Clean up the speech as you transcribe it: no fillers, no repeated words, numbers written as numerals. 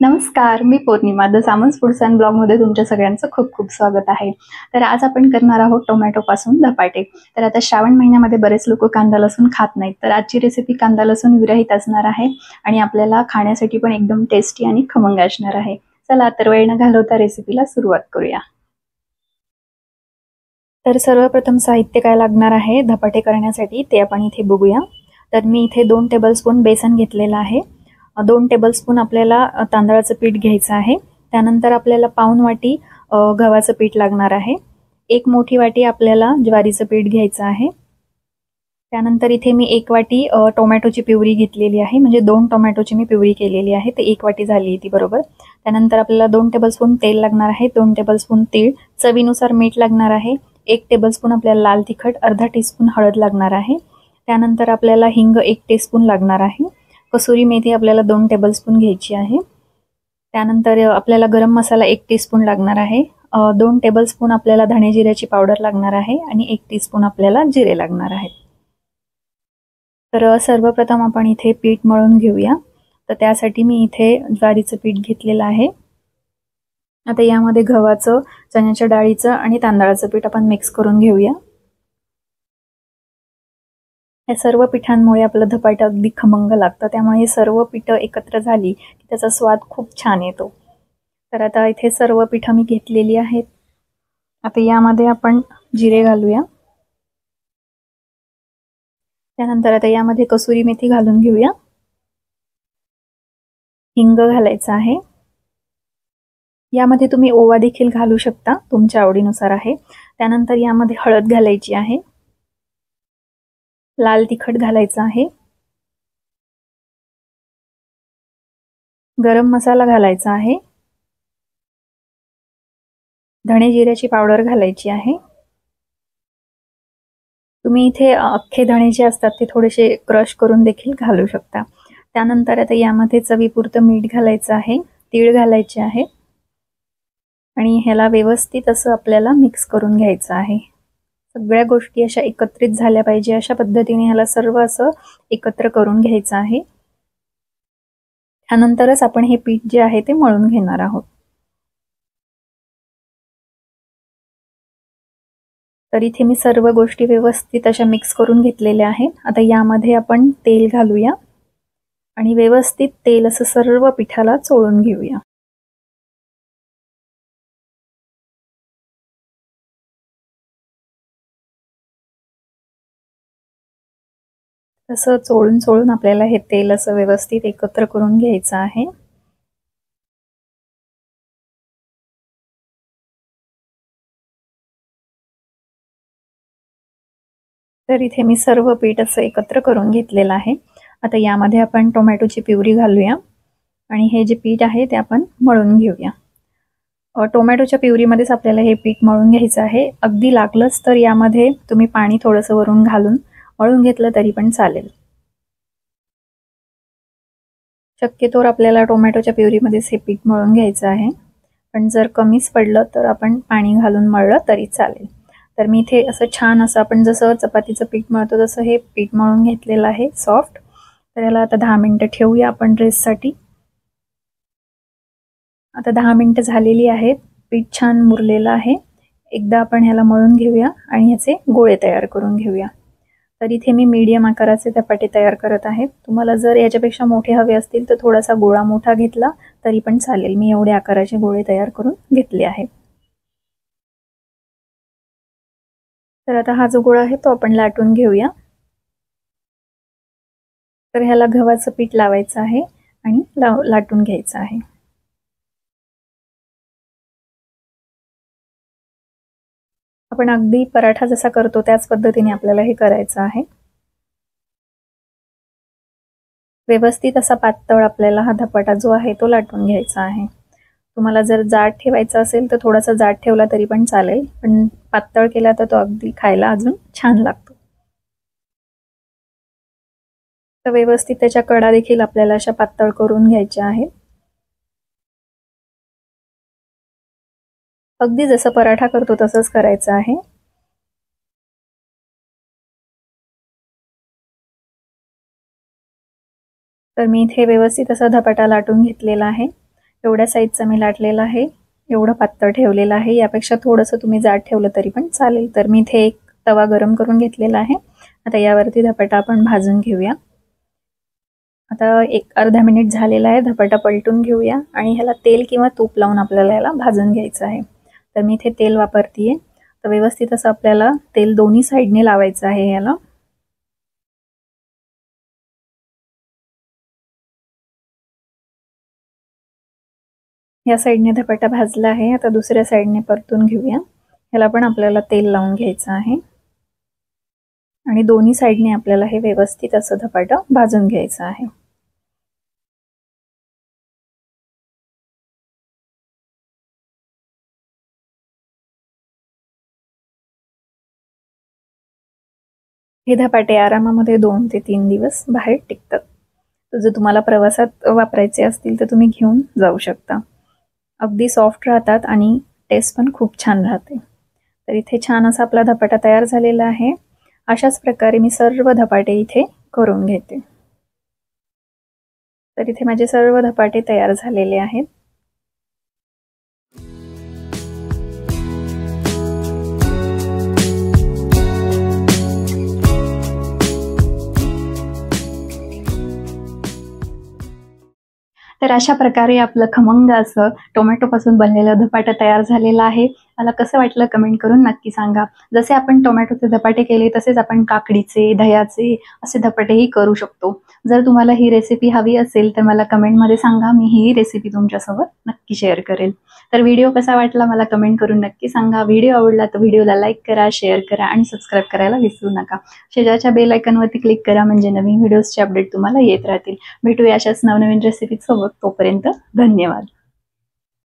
नमस्कार, मी पौर्णिमा the सामन्स foods and ब्लॉगमध्ये तुमच्या सगळ्यांचं खूप खूप स्वागत आहे. तर आज आपण करणार आहोत टोमॅटोपासून धपाटे. तर आता श्रावण महिन्यामध्ये बरेच लोक कांदा लसूण खात नाहीत, तर आजची रेसिपी कांदा लसूण विरहित असणार आहे आणि आपल्याला खाण्यासाठी पण एकदम टेस्टी आणि खमंग असणार आहे. चला तर वेळ न घालवता रेसिपीला सुरुवात करूया. तर सर्वप्रथम साहित्य काय लागणार आहे धपाटे करण्यासाठी ते आपण इथे बघूया. तर मी इथे 2 टेबलस्पून बेसन घेतलेलं आहे. 2 टेबलस्पून आपल्याला तांदळाचं पीठ घ्यायचं आहे. त्यानंतर आपल्याला पाऊण वाटी गव्हाचं पीठ लागणार आहे. 1 मोठी वाटी आपल्याला ज्वारीचं पीठ घ्यायचं आहे. त्यानंतर इथे मी 1 वाटी टोमॅटोची प्युरी घेतलेली आहे, म्हणजे 2 टोमॅटोची मी प्युरी केलेली आहे, तर 1 वाटी झाली ती बरोबर. त्यानंतर आपल्याला 2 टेबलस्पून तेल लागणार आहे, 2 टेबलस्पून तीळ, चवीनुसार मीठ लागणार आहे, 1 टेबलस्पून आपल्याला लाल तिखट, अर्धा टीस्पून हळद लागणार आहे. त्यानंतर आपल्याला हिंग 1 टीस्पून लागणार आहे. कसुरी मेथी आपल्याला 2 टेबलस्पून घ्यायची आहे. त्यानंतर आपल्याला गरम मसाला 1 टीस्पून लागणार आहे. 2 टेबलस्पून आपल्याला धणे जिऱ्याची पावडर लागणार आहे आणि 1 टीस्पून आपल्याला जिरे लागणार आहेत. तर सर्वप्रथम आपण इथे पीठ मळून घेऊया. तर त्यासाठी मी इथे ज्वारीचं पीठ घेतलेलं आहे. आता यामध्ये गव्हाचं, चण्याच्या डाळीचं आणि तांदळाचं पीठ आपण मिक्स करून घेऊया. या सर्व पिठांमुळे आपलं धपाटं अगदी खमंग लागतं, त्यामुळे हे सर्व पिठं एकत्र झाली की त्याचा स्वाद खूप छान येतो. तर आता इथे सर्व पिठं मी घेतलेली आहेत. आता यामध्ये आपण जिरे घालूया. त्यानंतर आता यामध्ये कसुरी मेथी घालून घेऊया. हिंग घालायचं आहे. यामध्ये तुम्ही ओवा देखील घालू शकता, तुमच्या आवडीनुसार आहे. त्यानंतर यामध्ये हळद घालायची आहे. लाल तिखट घालायचं आहे. गरम मसाला घालायचा आहे. धणे जिऱ्याची पावडर घालायची आहे. तुम्ही इथे अख्खे धणे जे असतात ते थोडेसे क्रश करून देखील घालू शकता. त्यानंतर आता यामध्ये चवीपुरतं मीठ घालायचं आहे, तीळ घालायचे आहे आणि ह्याला व्यवस्थित असं आपल्याला मिक्स करून घ्यायचं आहे. सगळ्या गोष्टी अशा एकत्रित झाल्या पाहिजे, अशा पद्धतीने ह्याला सर्व असं एकत्र करून घ्यायचं आहे. त्यानंतरच आपण हे पीठ जे आहे ते मळून घेणार आहोत. तर इथे मी सर्व गोष्टी व्यवस्थित अशा मिक्स करून घेतलेल्या आहेत. आता यामध्ये आपण तेल घालूया आणि व्यवस्थित तेल असं सर्व पिठाला चोळून घेऊया. असं चोळून चोळून आपल्याला हे तेल असं व्यवस्थित एकत्र करून घ्यायचं आहे. तर इथे मी सर्व पीठ असं एकत्र करून घेतलेलं आहे. आता यामध्ये आपण टोमॅटोची प्युरी घालूया आणि हे जे पीठ आहे ते आपण मळून घेऊया. टोमॅटोच्या प्युरीमध्येच आपल्याला हे पीठ मळून घ्यायचं आहे. अगदी लागलंच तर यामध्ये तुम्ही पाणी थोडंसं वरून घालून मळून घेतलं तरी पण चालेल. शक्यतोवर आपल्याला टोमॅटोच्या प्युरीमध्येच हे पीठ मळून घ्यायचं आहे, पण जर कमीच पडलं तर आपण पाणी घालून मळलं तरी चालेल. तर मी इथे असं छान असं आपण जसं चपातीचं पीठ मळतो तसं हे पीठ मळून घेतलेलं आहे सॉफ्ट. तर याला आता 10 मिनिटं ठेवूया आपण रेस्टसाठी. आता 10 मिनिटं झालेली आहेत. पीठ छान मुरलेलं आहे. एकदा आपण ह्याला मळून घेऊया आणि ह्याचे गोळे तयार करून घेऊया. तर इथे मी मीडियम आकाराचे धपाटे तयार करत आहे. तुम्हाला जर याच्यापेक्षा मोठे हवे असतील तर थोडासा गोळा मोठा घेतला तरी पण चालेल. मी एवढे आकाराचे गोळे तयार करून घेतले आहेत. तर आता हा जो गोळा आहे तो आपण लाटून घेऊया. तर ह्याला गव्हाचं पीठ लावायचं आहे आणि लाटून घ्यायचं आहे. आपण अगदी पराठा जसा करतो त्याच पद्धतीने आपल्याला हे करायचं आहे. व्यवस्थित असा पातळ आपल्याला हा धपाटा जो आहे तो लाटून घ्यायचा आहे. तुम्हाला जर जाड ठेवायचा असेल तर थोडासा जाड ठेवला तरी पण चालेल, पण पातळ केला तर तो अगदी खायला अजून छान लागतो. तर व्यवस्थित त्याच्या कडा देखील आपल्याला अशा पातळ करून घ्यायच्या आहेत. अगदी जसं पराठा करतो तसंच करायचं आहे. तर मी इथे व्यवस्थित असा धपाटा लाटून घेतलेला आहे. एवढ्या साईजचं मी लाटलेलं आहे, एवढं पातळ ठेवलेलं आहे. यापेक्षा थोडंसं तुम्ही जाड ठेवलं तरी पण चालेल. तर मी इथे एक तवा गरम करून घेतलेला आहे. आता यावरती धपाटा आपण भाजून घेऊया. आता एक अर्धा मिनिट झालेला आहे. धपाटा पलटून घेऊया आणि ह्याला तेल किंवा तूप लावून आपल्याला याला भाजून घ्यायचं आहे. तर मी इथे तेल वापरतीये. तर व्यवस्थित असं आपल्याला तेल दोन्ही साईडने लावायचं आहे याला. या साईडने धपाटा भाजला आहे. आता दुसऱ्या साईडने परतून घेऊया. ह्याला पण आपल्याला तेल लावून घ्यायचं आहे आणि दोन्ही साईडने आपल्याला हे व्यवस्थित असं धपाटा भाजून घ्यायचं आहे. हे धपाटे आरामामध्ये 2 ते 3 दिवस बाहेर टिकतात. तर जर तुम्हाला प्रवासात वापरायचे असतील तर तुम्ही घेऊन जाऊ शकता. अगदी सॉफ्ट राहतात आणि टेस्ट पण खूप छान राहते. तर इथे छान असा आपला धपाटा तयार झालेला आहे. अशाच प्रकारे मी सर्व धपाटे इथे करून घेते. तर इथे माझे सर्व धपाटे तयार झालेले आहेत. तर अशा प्रकारे आपलं खमंग असं टोमॅटोपासून बनलेलं धपाटं तयार झालेलं आहे. मला कसं वाटलं कमेंट करून नक्की सांगा. जसे आपण टोमॅटोचे धपाटे केले तसेच आपण काकडीचे, दह्याचे असे धपाटेही करू शकतो. जर तुम्हाला ही रेसिपी हवी असेल तर मला कमेंटमध्ये सांगा. मी ही रेसिपी तुमच्यासोबत नक्की शेअर करेल. तर व्हिडिओ कसा वाटला मला कमेंट करून नक्की सांगा. व्हिडिओ आवडला तर व्हिडिओला लाईक करा, शेअर करा आणि सबस्क्राईब करायला विसरू नका. शेजारच्या बेल आयकॉनवरती क्लिक करा म्हणजे नवीन व्हिडिओजचे अपडेट तुम्हाला येत राहतील. भेटूया अशाच नवनवीन रेसिपीसोबत. तोपर्यंत धन्यवाद.